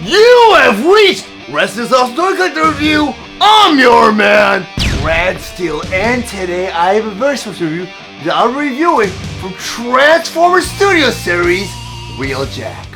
You have reached Wrestling All Story Collector Review. I'm your man, Steele, and today I have a very special review that I'm reviewing from Transformers Studio Series, Wheeljack.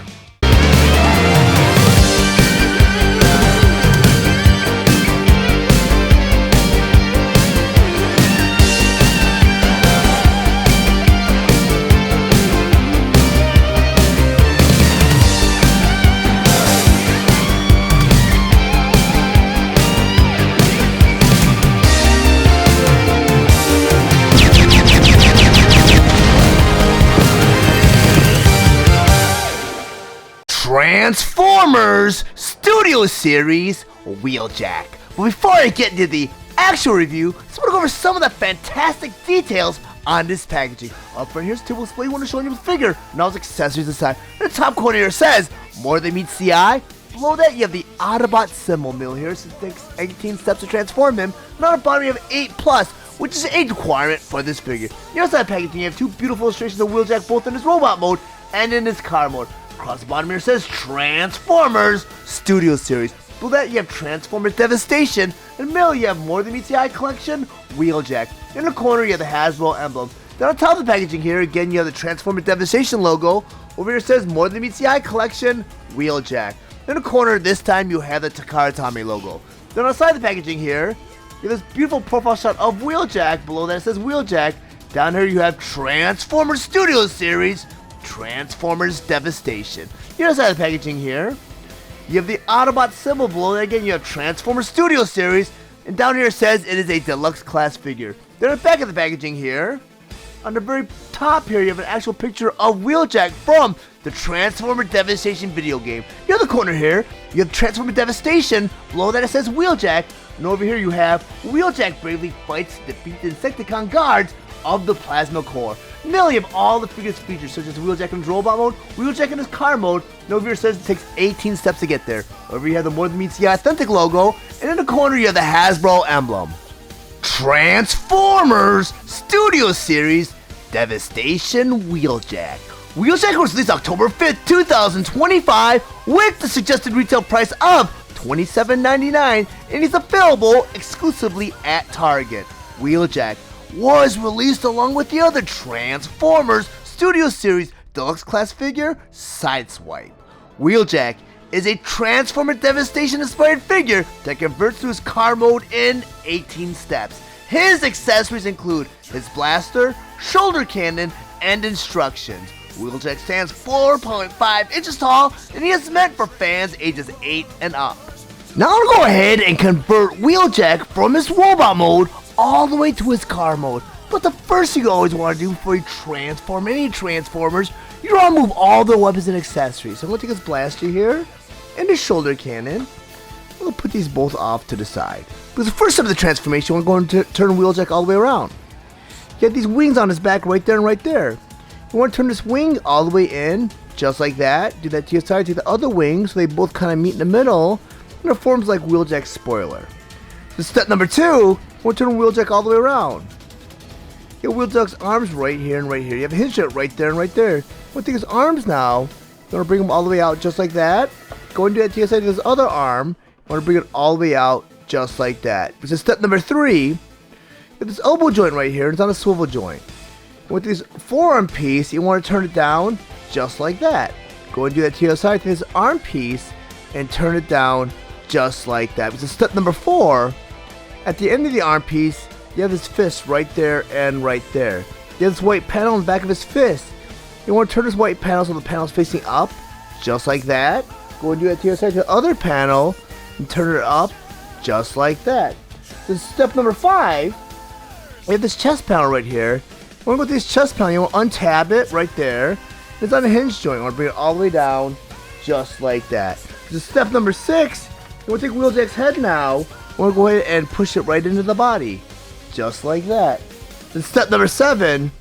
Transformers Studio Series Wheeljack. But before I get into the actual review, I just want to go over some of the fantastic details on this packaging. Up front here's a typical display when showing you the figure and all its accessories inside. In the top corner here says more than meets the eye. Below that you have the Autobot symbol mill here, so it takes 18 steps to transform him. And on the bottom you have 8+, which is an age requirement for this figure. Here inside the packaging you have two beautiful illustrations of Wheeljack, both in his robot mode and in his car mode. Across the bottom here says Transformers Studio Series. Below that you have Transformers Devastation. In the middle you have More Than Meets the Eye Collection, Wheeljack. In the corner you have the Hasbro emblem. Then on top of the packaging here, again you have the Transformers Devastation logo. Over here it says More Than Meets the Eye Collection, Wheeljack. In the corner this time you have the Takara Tomy logo. Then on the side of the packaging here, you have this beautiful profile shot of Wheeljack. Below that it says Wheeljack. Down here you have Transformers Studio Series, Transformers Devastation. Here's the packaging here. You have the Autobot symbol below that. Again, you have Transformers Studio Series. And down here it says it is a deluxe class figure. Then at the back of the packaging here, on the very top here, you have an actual picture of Wheeljack from the Transformers Devastation video game. Near the corner here, you have Transformers Devastation. Below that it says Wheeljack. And over here you have Wheeljack bravely fights to defeat the Insecticon guards of the Plasma Core. Now you have all the figures features such as Wheeljack in his robot mode, Wheeljack in his car mode, and over here it says it takes 18 steps to get there. Over here you have the More Than Meets the Eye Authentic logo, and in the corner you have the Hasbro emblem. Transformers Studio Series Devastation Wheeljack. Wheeljack was released October 5th, 2025 with the suggested retail price of $27.99 and is available exclusively at Target. Wheeljack was released along with the other Transformers Studio Series Deluxe Class figure, Sideswipe. Wheeljack is a Transformers Devastation inspired figure that converts to his car mode in 18 steps. His accessories include his blaster, shoulder cannon, and instructions. Wheeljack stands 4.5 inches tall and he is meant for fans ages 8 and up. Now I'm going to go ahead and convert Wheeljack from his robot mode all the way to his car mode. But the first thing you always want to do before you transform any Transformers, you want to move all the weapons and accessories. So I'm going to take his blaster here and his shoulder cannon. We'll put these both off to the side. Because the first step of the transformation, we're going to turn Wheeljack all the way around. You have these wings on his back right there and right there. You want to turn this wing all the way in, just like that. Do that to your side, to the other wing, so they both kind of meet in the middle. And it forms like Wheeljack's spoiler. So step number 2, we'll turn Wheeljack all the way around. You have Wheeljack's arms right here and right here. You have his shit right there and right there. We'll take his arms now. You want to bring them all the way out just like that. Go and do that to your side to his other arm. You want to bring it all the way out just like that. This is step number 3. You have this elbow joint right here. It's on a swivel joint. With this forearm piece, you want to turn it down just like that. Go and do that to your side to his arm piece and turn it down just like that. This is step number 4. At the end of the arm piece, you have his fist right there and right there. You have this white panel on the back of his fist. You want to turn this white panel so the panel is facing up, just like that. Go and do that to your side to the other panel and turn it up, just like that. This is step number 5. You have this chest panel right here. You want to go to this chest panel, you want to untab it right there. It's on a hinge joint. You want to bring it all the way down, just like that. This is step number 6. You want to take Wheeljack's head now. You want to go ahead and push it right into the body, just like that. Then step number 7.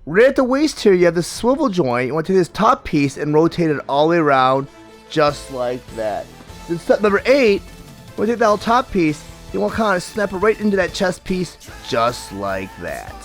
Right at the waist here, you have this swivel joint. You want to take this top piece and rotate it all the way around, just like that. Then step number 8. You want to take that little top piece. You want to kind of snap it right into that chest piece, just like that.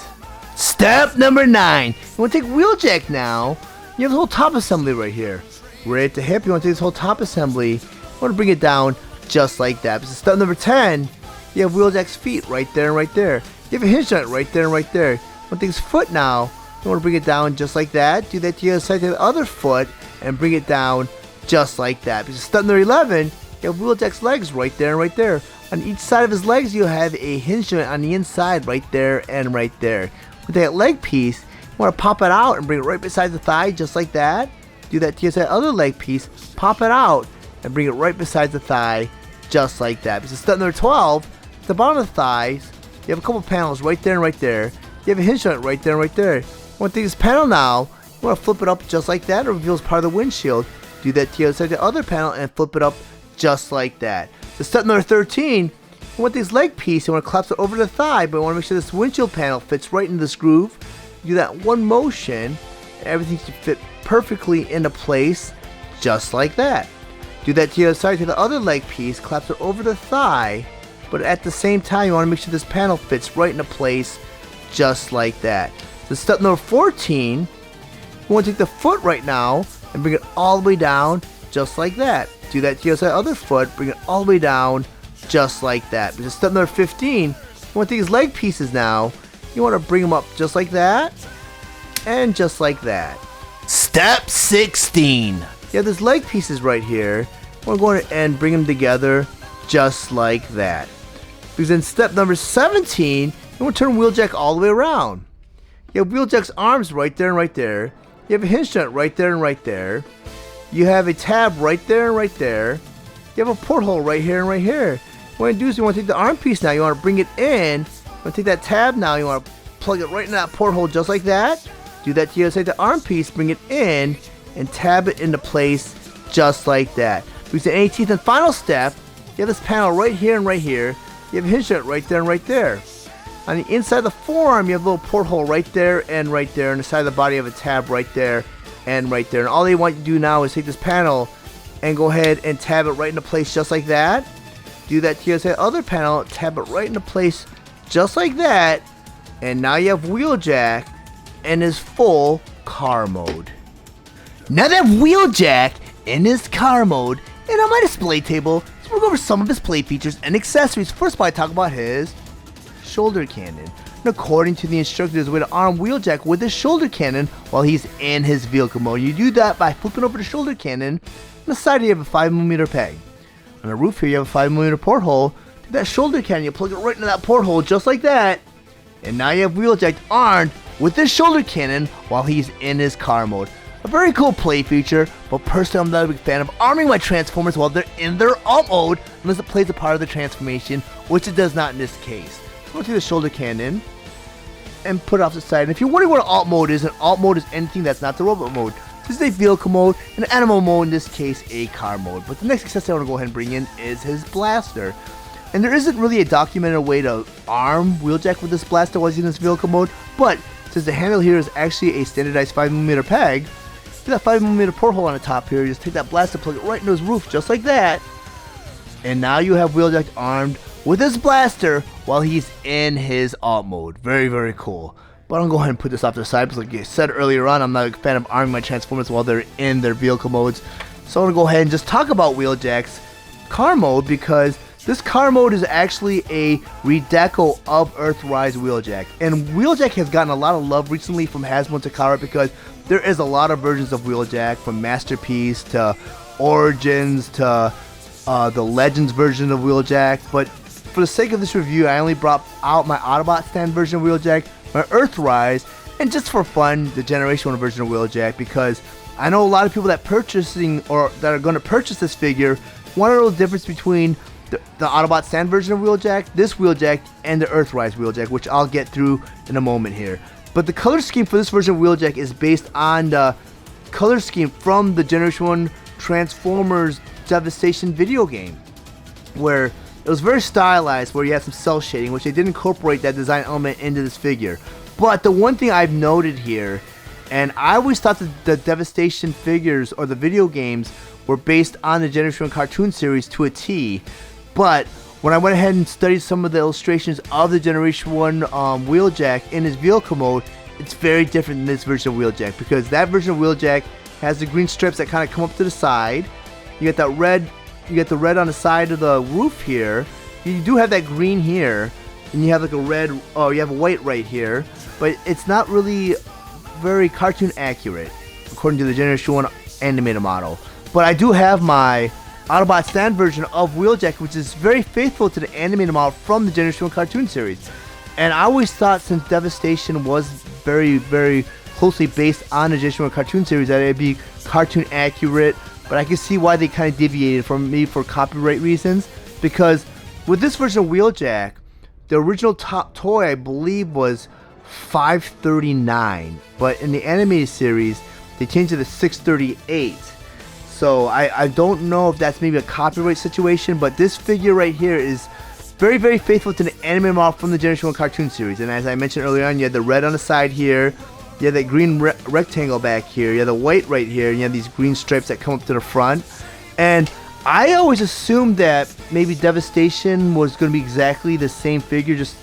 Step number 9. You want to take Wheeljack now. You have the whole top assembly right here. Right at the hip, you want to take this whole top assembly want to bring it down just like that. This is step number 10. You have Wheeljack's feet right there and right there. You have a hinge joint right there and right there. One thing's foot now. You want to bring it down just like that. Do that to the other side to the other foot and bring it down just like that. Because step number 11, you have Wheeljack's legs right there and right there. On each side of his legs, you have a hinge joint on the inside right there and right there. With that leg piece, you want to pop it out and bring it right beside the thigh just like that. Do that to your other leg piece, pop it out and bring it right beside the thigh just like that. Because step number 12, at the bottom of the thighs, you have a couple panels right there and right there. You have a hinge joint right there and right there. One thing is panel now, you want to flip it up just like that. It reveals part of the windshield. Do that to the other side of the other panel and flip it up just like that. So step number 13, you want this leg piece, you want to collapse it over the thigh, but you want to make sure this windshield panel fits right into this groove. Do that one motion, and everything should fit perfectly into place, just like that. Do that to the other side to the other leg piece, collapse it over the thigh, but at the same time you want to make sure this panel fits right into place, just like that. So step number 14, you want to take the foot right now and bring it all the way down, just like that. Do that to the other foot, bring it all the way down, just like that. Because step number 15, you want to take his leg pieces now, you want to bring them up just like that, and just like that. Step 16. You have these leg pieces right here, we're going to and bring them together, just like that. Because in step number 17, you want to turn Wheeljack all the way around. You have Wheeljack's arms right there and right there. You have a hinge joint right there and right there. You have a tab right there and right there. You have a porthole right here and right here. What you want to do is you want to take the arm piece now, you want to bring it in. You want to take that tab now, you want to plug it right in that porthole just like that. Do that to the other side, the arm piece, bring it in, and tab it into place just like that. Because the 18th and final step, you have this panel right here and right here. You have a hinge joint right there and right there. On the inside of the forearm, you have a little porthole right there and right there. On the side of the body, you have a tab right there and right there. And all they want you to do now is take this panel and go ahead and tab it right into place just like that. Do that to the other panel, tab it right into place just like that. And now you have Wheeljack in his full car mode. Now that Wheeljack in his car mode and on my display table, so we'll go over some of his play features and accessories. First of all, I talk about his shoulder cannon. And according to the instructor, there's a way to arm Wheeljack with his shoulder cannon while he's in his vehicle mode. You do that by flipping over the shoulder cannon. On the side, you have a 5mm peg. On the roof here, you have a 5mm porthole. To that shoulder cannon, you plug it right into that porthole just like that. And now you have Wheeljack armed with his shoulder cannon while he's in his car mode. A very cool play feature, but personally I'm not a big fan of arming my Transformers while they're in their alt mode unless it plays a part of the transformation, which it does not in this case. So we'll take the shoulder cannon and put it off the side. And if you're wondering what an alt mode is, an alt mode is anything that's not the robot mode. This is a vehicle mode, an animal mode, in this case a car mode. But the next accessory I want to go ahead and bring in is his blaster. And there isn't really a documented way to arm Wheeljack with this blaster while he's in this vehicle mode, but since the handle here is actually a standardized 5mm peg, see that 5mm porthole on the top here, you just take that blaster, plug it right into his roof just like that, and now you have Wheeljack armed with his blaster while he's in his alt mode. Very, very cool. But I'm going to go ahead and put this off to the side because like I said earlier on, I'm not a fan of arming my Transformers while they're in their vehicle modes. So I'm going to go ahead and just talk about Wheeljack's car mode, because this car mode is actually a redeco of Earthrise Wheeljack. And Wheeljack has gotten a lot of love recently from Hasbro and Takara because there is a lot of versions of Wheeljack, from Masterpiece to Origins to the Legends version of Wheeljack. But for the sake of this review, I only brought out my Autobot stand version of Wheeljack, my Earthrise, and just for fun, the Generation 1 version of Wheeljack, because I know a lot of people that are going to purchase this figure want to know the difference between the Autobot stand version of Wheeljack, this Wheeljack, and the Earthrise Wheeljack, which I'll get through in a moment here. But the color scheme for this version of Wheeljack is based on the color scheme from the Generation 1 Transformers Devastation video game, where it was very stylized, where you had some cell shading, which they did incorporate that design element into this figure. But the one thing I've noted here, and I always thought that the Devastation figures or the video games were based on the Generation 1 cartoon series to a T, but when I went ahead and studied some of the illustrations of the Generation 1 Wheeljack in his vehicle mode, it's very different than this version of Wheeljack, because that version of Wheeljack has the green strips that kind of come up to the side. You got that red you get the red on the side of the roof here. You do have that green here, and you have like a red, oh, you have a white right here, but it's not really very cartoon accurate according to the Generation 1 animated model. But I do have my Autobot stand version of Wheeljack, which is very faithful to the animated model from the Generation 1 cartoon series. And I always thought, since Devastation was very, very closely based on the Generation 1 cartoon series, that it'd be cartoon accurate, but I can see why they kind of deviated from me for copyright reasons, because with this version of Wheeljack, the original top toy, I believe, was $539, but in the animated series, they changed it to $638. So I don't know if that's maybe a copyright situation, but this figure right here is very, very faithful to the anime model from the Generation 1 cartoon series. And as I mentioned earlier on, you had the red on the side here, you have that green rectangle back here, you have the white right here, and you have these green stripes that come up to the front. And I always assumed that maybe Devastation was going to be exactly the same figure, just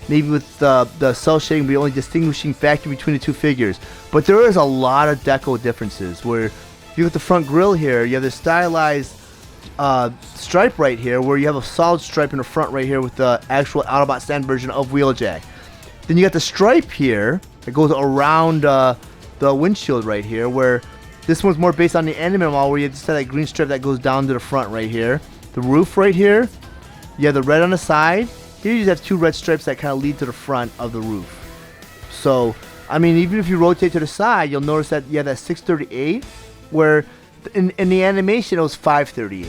maybe with the cell shading, the only distinguishing factor between the two figures. But there is a lot of deco differences, where if you look at the front grille here, you have this stylized stripe right here, where you have a solid stripe in the front right here with the actual Autobot stand version of Wheeljack. Then you got the stripe here that goes around the windshield right here, where this one's more based on the anime model, where you just have that green strip that goes down to the front right here. The roof right here, you have the red on the side. Here you just have two red stripes that kind of lead to the front of the roof. So, I mean, even if you rotate to the side, you'll notice that you have that 638, where in the animation it was 538.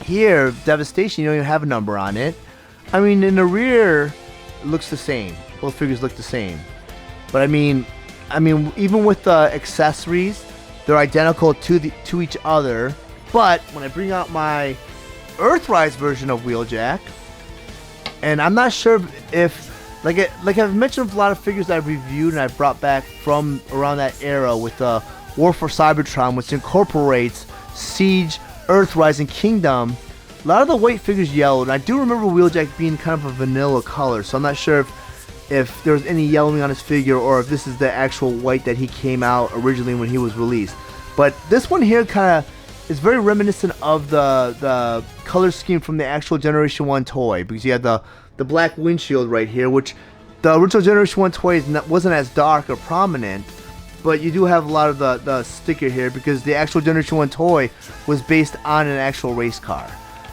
Here, Devastation, you don't even have a number on it. I mean, in the rear, it looks the same. Both figures look the same. But I mean, even with the accessories, they're identical to each other. But when I bring out my Earthrise version of Wheeljack, and I'm not sure if, like I've mentioned with a lot of figures that I've reviewed and I've brought back from around that era with the War for Cybertron, which incorporates Siege, Earthrise, and Kingdom. A lot of the white figures yellowed, and I do remember Wheeljack being kind of a vanilla color, so I'm not sure if there was any yellowing on his figure, or if this is the actual white that he came out originally when he was released. But this one here kind of is very reminiscent of the color scheme from the actual Generation 1 toy, because you have the black windshield right here, which the original Generation 1 toy wasn't as dark or prominent, but you do have a lot of the sticker here, because the actual Generation 1 toy was based on an actual race car,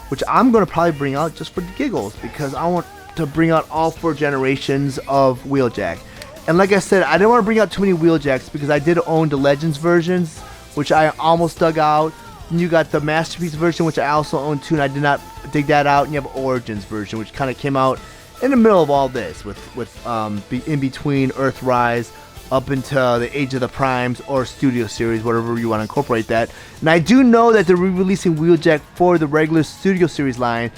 which I'm going to probably bring out just for the giggles, because I want to bring out all 4 generations of Wheeljack. And like I said, I didn't want to bring out too many Wheeljacks, because I did own the Legends versions, which I almost dug out. And you got the Masterpiece version, which I also own too, and I did not dig that out. And you have Origins version, which kind of came out in the middle of all this, with in between Earthrise up into the Age of the Primes or Studio Series, whatever you want to incorporate that. And I do know that they're re-releasing Wheeljack for the regular Studio Series line,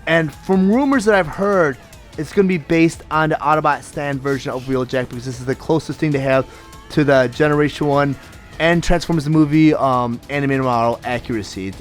and from rumors that I've heard, it's going to be based on the Autobot stand version of Wheeljack, because this is the closest thing to have to the Generation 1 and Transformers the movie animated model accuracy.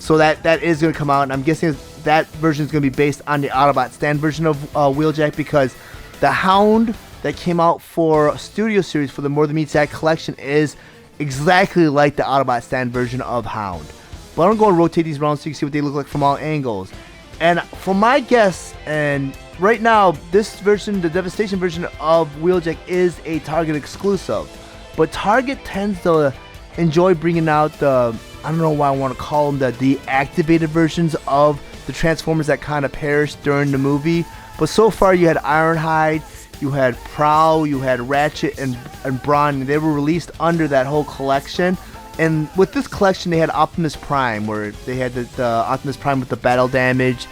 So that is going to come out, and I'm guessing that version is going to be based on the Autobot stand version of Wheeljack, because the Hound that came out for Studio Series for the More Than Meets That collection is exactly like the Autobot stand version of Hound. But I'm going to rotate these around so you can see what they look like from all angles. And from my guess, and right now, this version, the Devastation version of Wheeljack, is a Target exclusive. But Target tends to enjoy bringing out the, I don't know why I want to call them, the deactivated versions of the Transformers that kind of perished during the movie. But so far, you had Ironhide, you had Prowl, you had Ratchet, and Brawn, and they were released under that whole collection. And with this collection, they had Optimus Prime, where they had the Optimus Prime with the battle damage,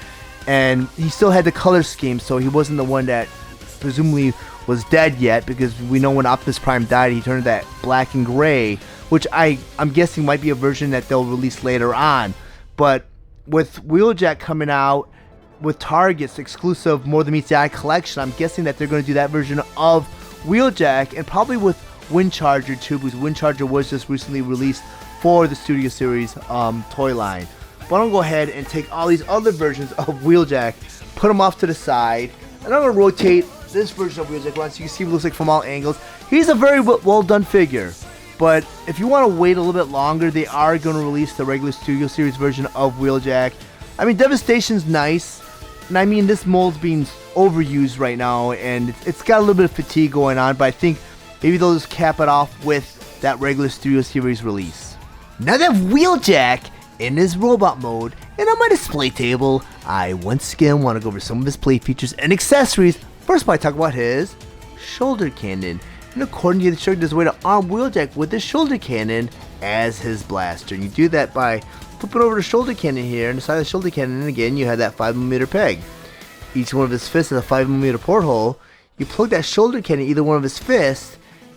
and he still had the color scheme, so he wasn't the one that presumably was dead yet, because we know when Optimus Prime died, he turned that black and gray, which I'm guessing might be a version that they'll release later on. But with Wheeljack coming out with Target's exclusive More Than Meets the Eye collection, I'm guessing that they're going to do that version of Wheeljack, and probably with Windcharger too, because Windcharger was just recently released for the Studio Series toy line. But I'm going to go ahead and take all these other versions of Wheeljack, put them off to the side, and I'm going to rotate this version of Wheeljack around so you can see what it looks like from all angles. He's a very well done figure. But if you want to wait a little bit longer, they are going to release the regular Studio Series version of Wheeljack. I mean, Devastation's nice, and I mean, this mold's being overused right now, and it's got a little bit of fatigue going on, but I think maybe they'll just cap it off with that regular Studio Series release. Now that Wheeljack in his robot mode and on my display table, I once again want to go over some of his play features and accessories. First, I talk about his shoulder cannon. And according to the instructor, there's a way to arm Wheeljack with his shoulder cannon as his blaster. And you do that by flipping over the shoulder cannon here, and inside the shoulder cannon, and again, you have that 5mm peg. Each one of his fists has a 5mm porthole. You plug that shoulder cannon in either one of his fists,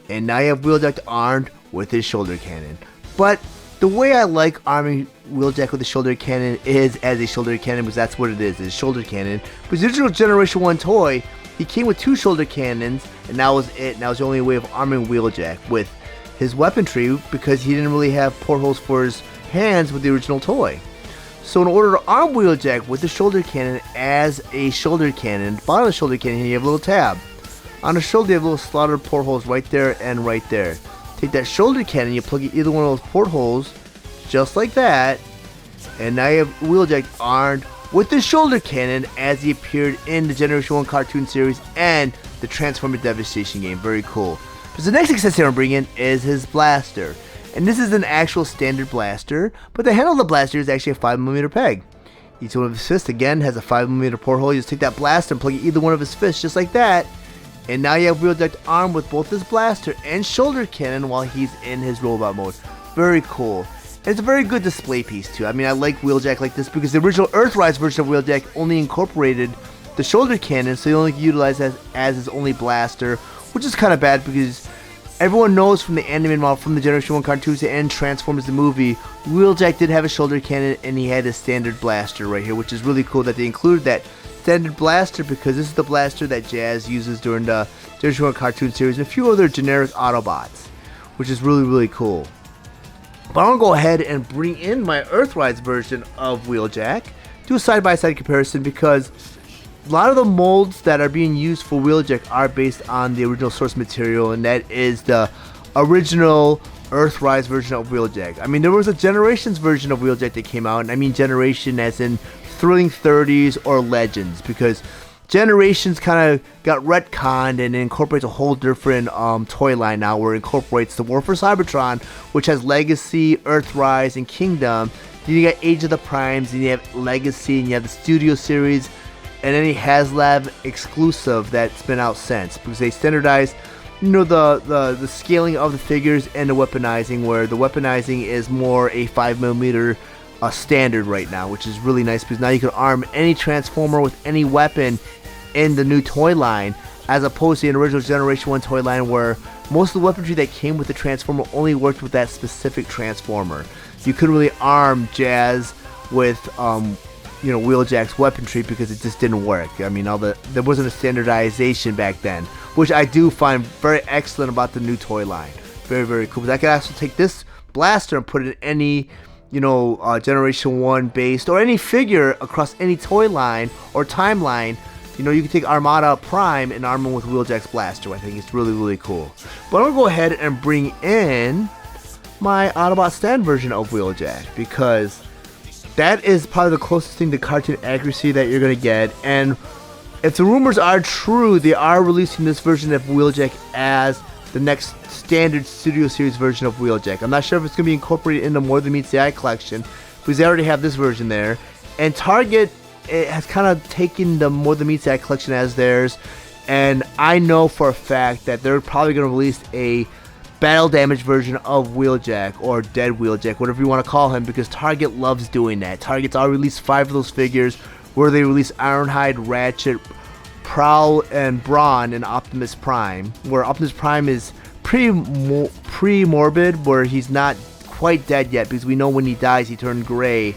and now you have Wheeljack armed with his shoulder cannon. But the way I like arming Wheeljack with the shoulder cannon is as a shoulder cannon, because that's what it is, it's a shoulder cannon. But the original Generation 1 toy, he came with 2 shoulder cannons, and that was it. And that was the only way of arming Wheeljack with his weaponry, because he didn't really have portholes for his hands with the original toy. So in order to arm Wheeljack with the shoulder cannon as a shoulder cannon, the bottom of the shoulder cannon, you have a little tab. On the shoulder, you have little slotted portholes right there and right there. Take that shoulder cannon, you plug in either one of those portholes, just like that, and now you have Wheeljack armed with the shoulder cannon as he appeared in the Generation 1 cartoon series and the Transformers Devastation game. Very cool. So the next accessory I'm bringing is his blaster. And this is an actual standard blaster, but the handle of the blaster is actually a 5mm peg. Each one of his fists, again, has a 5mm porthole. You just take that blaster and plug in either one of his fists, just like that. And now you have Wheeljack armed with both his blaster and shoulder cannon while he's in his robot mode. Very cool. And it's a very good display piece too. I mean, I like Wheeljack like this because the original Earthrise version of Wheeljack only incorporated the shoulder cannon, so he only utilized as his only blaster, which is kind of bad because everyone knows from the animated model, from the Generation 1 cartoons and Transformers the movie, Wheeljack did have a shoulder cannon and he had a standard blaster right here, which is really cool that they included that standard blaster because this is the blaster that Jazz uses during the Generation 1 cartoon series and a few other generic Autobots, which is really, really cool. But I'm going to go ahead and bring in my Earthrise version of Wheeljack, do a side-by-side comparison because a lot of the molds that are being used for Wheeljack are based on the original source material, and that is the original Earthrise version of Wheeljack. I mean, there was a Generations version of Wheeljack that came out, and I mean Generation as in Thrilling 30s or Legends, because Generations kind of got retconned and incorporates a whole different toy line now, where it incorporates the War for Cybertron, which has Legacy, Earthrise, and Kingdom. Then you got Age of the Primes, and you have Legacy, and you have the Studio Series, and any HasLab exclusive that's been out since, because they standardized, you know, the scaling of the figures and the weaponizing, where the weaponizing is more a 5mm standard right now, which is really nice because now you can arm any Transformer with any weapon in the new toy line, as opposed to the original Generation 1 toy line where most of the weaponry that came with the Transformer only worked with that specific Transformer. You couldn't really arm Jazz with you know, Wheeljack's weaponry because it just didn't work. I mean, there wasn't a standardization back then, which I do find very excellent about the new toy line. Very, very cool. But I could also take this blaster and put it in any, you know, Generation 1 based or any figure across any toy line or timeline. You know, you can take Armada Prime and arm him with Wheeljack's blaster. I think it's really, really cool. But I'm going to go ahead and bring in my Autobot stand version of Wheeljack because that is probably the closest thing to cartoon accuracy that you're going to get. And if the rumors are true, they are releasing this version of Wheeljack as the next standard Studio Series version of Wheeljack. I'm not sure if it's going to be incorporated into More Than Meets the Eye collection, because they already have this version there. And Target has kind of taken the More Than Meets the Eye collection as theirs. And I know for a fact that they're probably going to release a battle damage version of Wheeljack, or Dead Wheeljack, whatever you want to call him, because Target loves doing that. Target's already released 5 of those figures, where they release Ironhide, Ratchet, Prowl, and Brawn in Optimus Prime, where Optimus Prime is pre-morbid, where he's not quite dead yet, because we know when he dies he turned gray,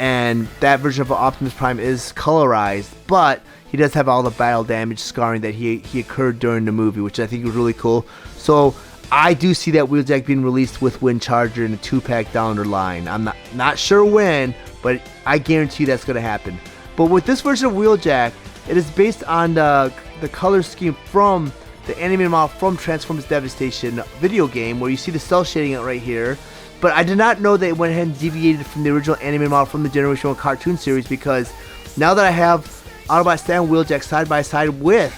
and that version of Optimus Prime is colorized, but he does have all the battle damage scarring that he occurred during the movie, which I think was really cool. So I do see that Wheeljack being released with Wind Charger in a 2-pack down the line. I'm not sure when, but I guarantee that's going to happen. But with this version of Wheeljack, it is based on the color scheme from the animated model from Transformers Devastation video game, where you see the cell shading it right here. But I did not know they went ahead and deviated from the original animated model from the Generation 1 cartoon series, because now that I have Autobot Stan Wheeljack side by side with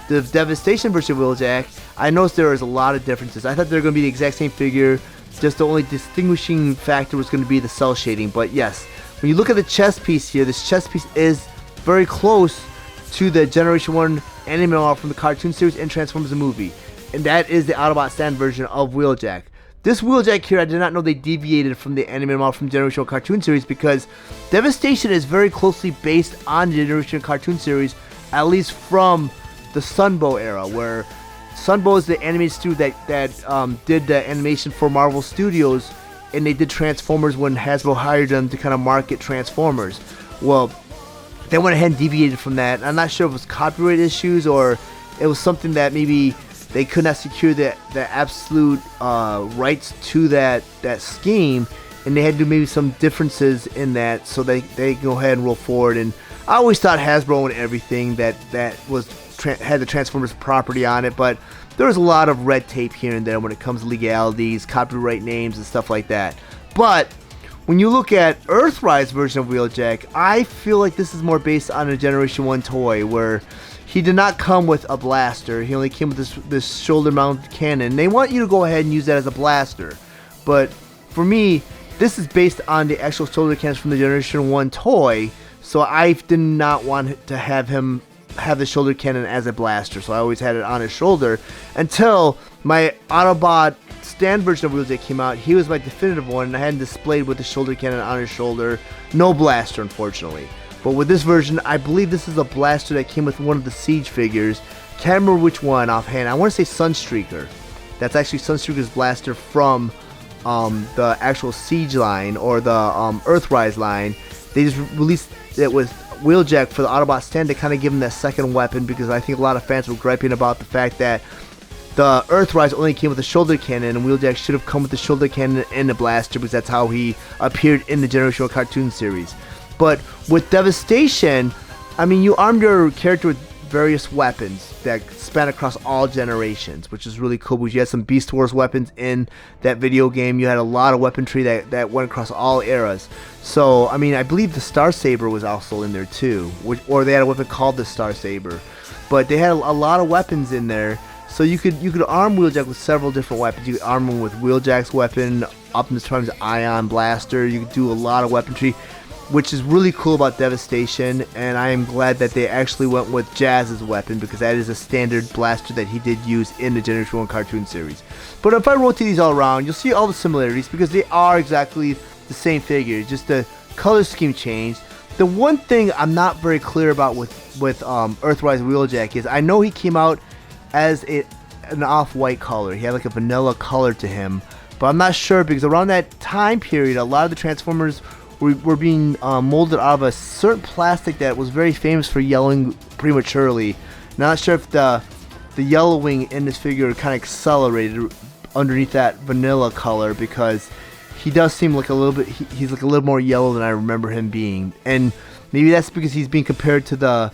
the Devastation version of Wheeljack, I noticed there was a lot of differences. I thought they were going to be the exact same figure, just the only distinguishing factor was going to be the cell shading. But yes, when you look at the chest piece here, this chest piece is very close to the Generation 1 animated model from the cartoon series and Transformers the movie. And that is the Autobot Stan version of Wheeljack. This Wheeljack here, I did not know they deviated from the animated model from Generation 1 cartoon series, because Devastation is very closely based on the Generation 1 cartoon series, at least from the Sunbow era, where Sunbow is the animated studio that did the animation for Marvel Studios, and they did Transformers when Hasbro hired them to kind of market Transformers. Well, they went ahead and deviated from that. I'm not sure if it was copyright issues or it was something that maybe they could not secure the absolute rights to that scheme, and they had to do maybe some differences in that, so they go ahead and roll forward. And I always thought Hasbro owned everything that was had the Transformers property on it, but there was a lot of red tape here and there when it comes to legalities, copyright names, and stuff like that. But when you look at Earthrise version of Wheeljack, I feel like this is more based on a Generation 1 toy, where he did not come with a blaster. He only came with this shoulder-mounted cannon. They want you to go ahead and use that as a blaster. But for me, this is based on the actual shoulder cannons from the Generation 1 toy, so I did not want to have him have the shoulder cannon as a blaster, so I always had it on his shoulder until my Autobot Stan version of Wheeljack came out. He was my definitive one, and I had him displayed with the shoulder cannon on his shoulder. No blaster, unfortunately. But with this version, I believe this is a blaster that came with one of the Siege figures. Can't remember which one offhand. I want to say Sunstreaker. That's actually Sunstreaker's blaster from the actual Siege line, or the Earthrise line. They just released it with Wheeljack for the Autobot Stan to kind of give him that second weapon, because I think a lot of fans were griping about the fact that the Earthrise only came with a shoulder cannon, and Wheeljack should have come with the shoulder cannon and the blaster, because that's how he appeared in the Generation 1 cartoon series. But with Devastation, I mean, you armed your character with various weapons that span across all generations, which is really cool, because you had some Beast Wars weapons in that video game. You had a lot of weaponry that went across all eras. So, I mean, I believe the Star Saber was also in there too, or they had a weapon called the Star Saber. But they had a lot of weapons in there, so you could arm Wheeljack with several different weapons. You could arm him with Wheeljack's weapon, Optimus Prime's Ion Blaster. You could do a lot of weaponry, which is really cool about Devastation, and I am glad that they actually went with Jazz's weapon, because that is a standard blaster that he did use in the Generation 1 cartoon series. But if I rotate these all around, you'll see all the similarities, because they are exactly the same figure, just the color scheme changed. The one thing I'm not very clear about with Earthrise Wheeljack is, I know he came out as an off-white color. He had like a vanilla color to him, but I'm not sure, because around that time period, a lot of the Transformers were being molded out of a certain plastic that was very famous for yellowing prematurely. Not sure if the yellowing in this figure kind of accelerated underneath that vanilla color, because he does seem like a little bit, he's like a little more yellow than I remember him being. And maybe that's because he's being compared to the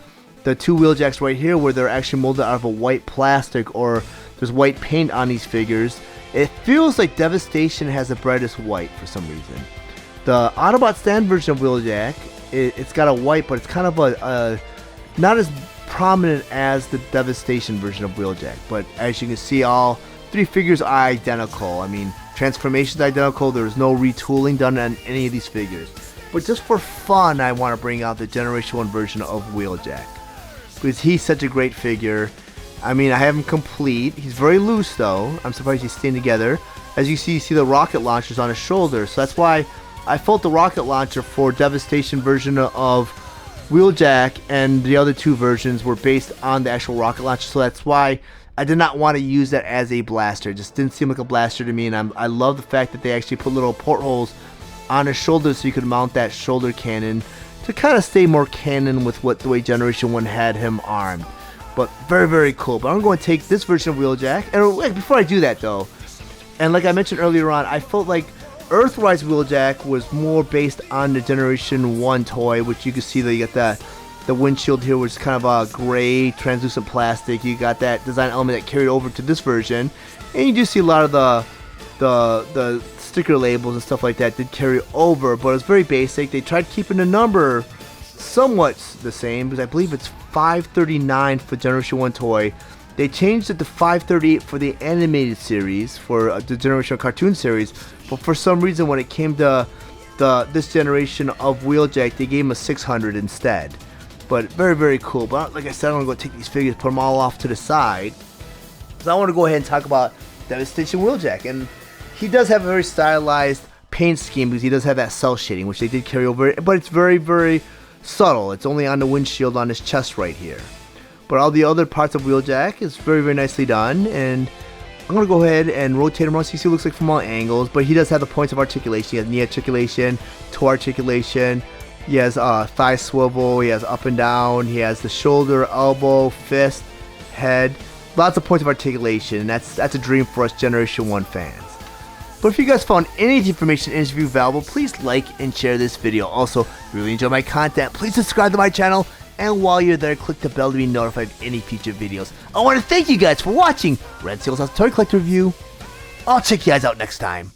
two Wheeljacks right here, where they're actually molded out of a white plastic, or there's white paint on these figures. It feels like Devastation has the brightest white for some reason. The Autobot Stan version of Wheeljack, it's got a white, but it's kind of a not as prominent as the Devastation version of Wheeljack. But as you can see, all three figures are identical. I mean, transformation's identical. There's no retooling done on any of these figures. But just for fun, I want to bring out the Generation 1 version of Wheeljack, because he's such a great figure. I mean, I have him complete. He's very loose, though. I'm surprised he's staying together. As you see the rocket launchers on his shoulder. So that's why I felt the rocket launcher for Devastation version of Wheeljack and the other two versions were based on the actual rocket launcher. So that's why I did not want to use that as a blaster. It just didn't seem like a blaster to me. And I love the fact that they actually put little portholes on his shoulder so you could mount that shoulder cannon to kind of stay more canon with the way Generation 1 had him armed. But very, very cool. But I'm going to take this version of Wheeljack. And before I do that, though, and like I mentioned earlier on, I felt like Earthrise Wheeljack was more based on the Generation 1 toy, which you can see that you get the windshield here was kind of a gray translucent plastic. You got that design element that carried over to this version, and you do see a lot of the sticker labels and stuff like that did carry over, but it's very basic. They tried keeping the number somewhat the same, because I believe it's 539 for Generation 1 toy. They changed it to 538 for the animated series, for the Generation cartoon series, but for some reason when it came to this generation of Wheeljack, they gave him a 600 instead. But very, very cool. But like I said, I'm going to go take these figures, put them all off to the side, because I want to go ahead and talk about Devastation Wheeljack. And he does have a very stylized paint scheme, because he does have that cell shading, which they did carry over, but it's very, very subtle. It's only on the windshield on his chest right here. But all the other parts of Wheeljack is very, very nicely done, and I'm going to go ahead and rotate him around so you see what he looks like from all angles. But he does have the points of articulation. He has knee articulation, toe articulation, he has thigh swivel, he has up and down, he has the shoulder, elbow, fist, head. Lots of points of articulation, and that's a dream for us Generation 1 fans. But if you guys found any of the information in this review valuable, please like and share this video. Also, if you really enjoy my content, please subscribe to my channel, and while you're there, click the bell to be notified of any future videos. I want to thank you guys for watching Red Steele's Toy Collector Review. I'll check you guys out next time.